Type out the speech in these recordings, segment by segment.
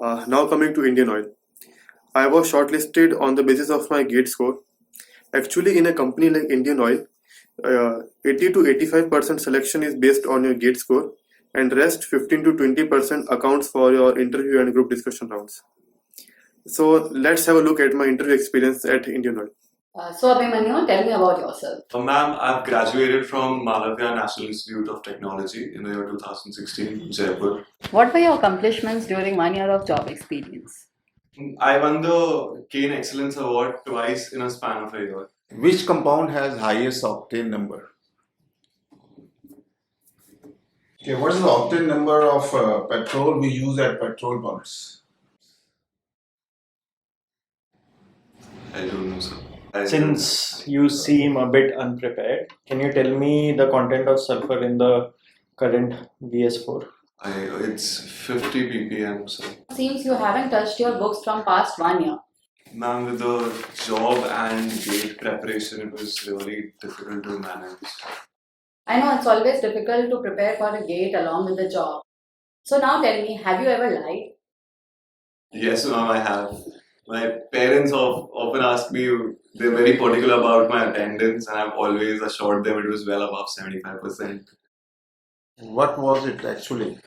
Now coming to Indian Oil. I was shortlisted on the basis of my GATE score. Actually, in a company like Indian Oil, 80 to 85% selection is based on your GATE score, and rest 15 to 20% accounts for your interview and group discussion rounds. So let's have a look at my interview experience at Indian Oil. So Abhimanyu, tell me about yourself. Ma'am, I've graduated from Malavya National Institute of Technology in the year 2016, Jaipur. What were your accomplishments during 1 year of job experience? I won the Kane Excellence Award twice in a span of a year. Which compound has highest octane number? Okay, what is the octane number of petrol we use at petrol pumps? I don't know, sir. Since you seem a bit unprepared, can you tell me the content of sulfur in the current BS4? It's 50 ppm, sir. Seems you haven't touched your books from past 1 year. Ma'am, with the job and GATE preparation, it was really difficult to manage. I know it's always difficult to prepare for a GATE along with the job. So now tell me, have you ever lied? Yes, ma'am, I have. My parents often ask me, they're very particular about my attendance, and I've always assured them it was well above 75%. What was it actually?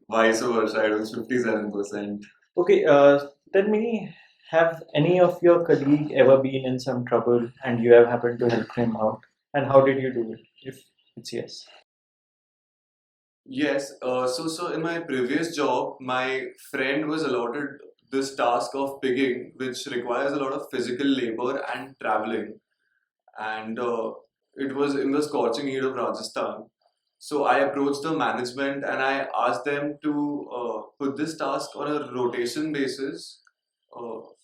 Vice versa, it was 57%. Okay, tell me, have any of your colleague ever been in some trouble and you have happened to help him out? And how did you do it? If it's yes. Yes, so in my previous job, my friend was allotted this task of pigging, which requires a lot of physical labor and traveling. And it was in the scorching heat of Rajasthan. So I approached the management and I asked them to put this task on a rotation basis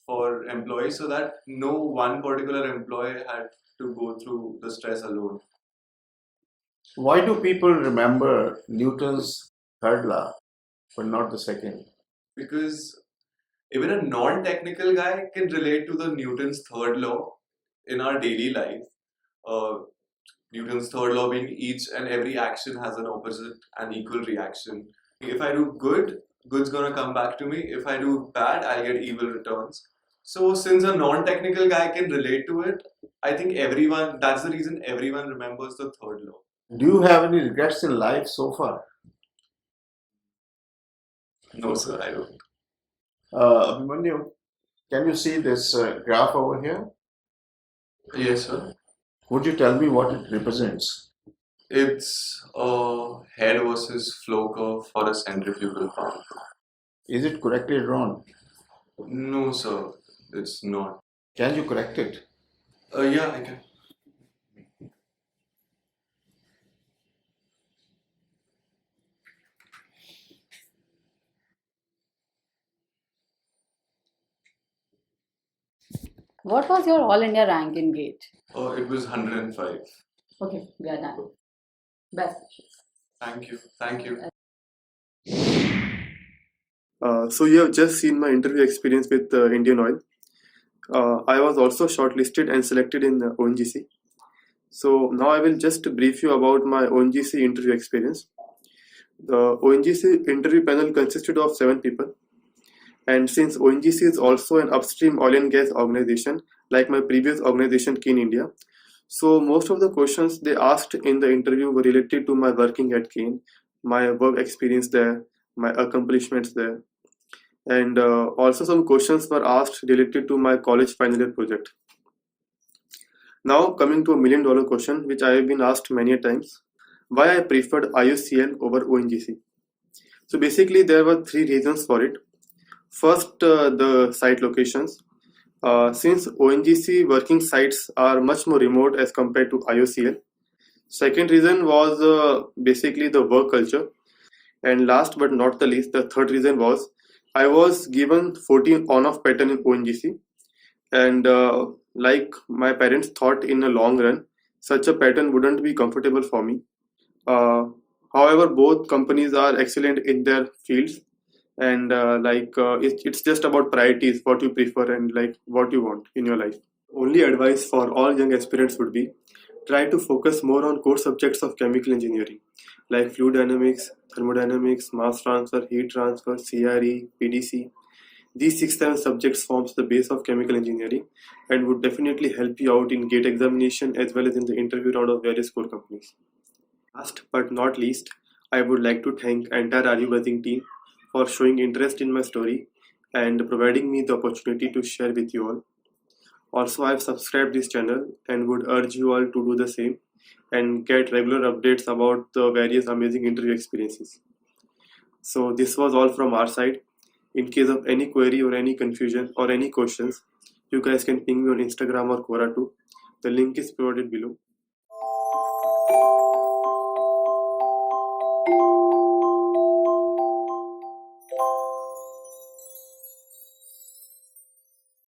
for employees so that no one particular employee had to go through the stress alone. Why do people remember Newton's third law but not the second? Because even a non-technical guy can relate to the Newton's third law in our daily life. Newton's third law being each and every action has an opposite and equal reaction. If I do good, good's gonna come back to me. If I do bad, I'll get evil returns. So since a non-technical guy can relate to it, I think that's the reason everyone remembers the third law. Do you have any regrets in life so far? No, sir, I don't. Abhimanyu, can you see this graph over here? Yes, sir. Would you tell me what it represents? It's a head versus flow curve for a centrifugal pump. Is it correctly drawn? No, sir, it's not. Can you correct it? Yeah, I can. What was your All India rank in GATE? It was 105. Okay, we are done. Best wishes. Thank you. Thank you. So you have just seen my interview experience with Indian Oil. I was also shortlisted and selected in ONGC. So now I will just brief you about my ONGC interview experience. The ONGC interview panel consisted of 7 people. And since ONGC is also an upstream oil and gas organization, like my previous organization, Kane India, so most of the questions they asked in the interview were related to my working at Kane, my work experience there, my accomplishments there, and also some questions were asked related to my college final year project. Now coming to a $1,000,000 question, which I have been asked many a times, why I preferred IOCL over ONGC. So basically there were 3 reasons for it. First, the site locations. Since ONGC working sites are much more remote as compared to IOCL. Second reason was basically the work culture. And last but not the least, the third reason was I was given 14 on-off pattern in ONGC. And like my parents thought in a long run, such a pattern wouldn't be comfortable for me. However, both companies are excellent in their fields. And it's just about priorities, what you prefer and like what you want in your life. Only advice for all young aspirants would be try to focus more on core subjects of chemical engineering like fluid dynamics, thermodynamics, mass transfer, heat transfer, CRE, PDC. These 6-7 subjects forms the base of chemical engineering and would definitely help you out in GATE examination as well as in the interview round of various core companies. Last but not least, I would like to thank entire RU Buzzing team for showing interest in my story and providing me the opportunity to share with you all. Also, I have subscribed this channel and would urge you all to do the same and get regular updates about the various amazing interview experiences. So this was all from our side. In case of any query or any confusion or any questions, you guys can ping me on Instagram or Quora too. The link is provided below.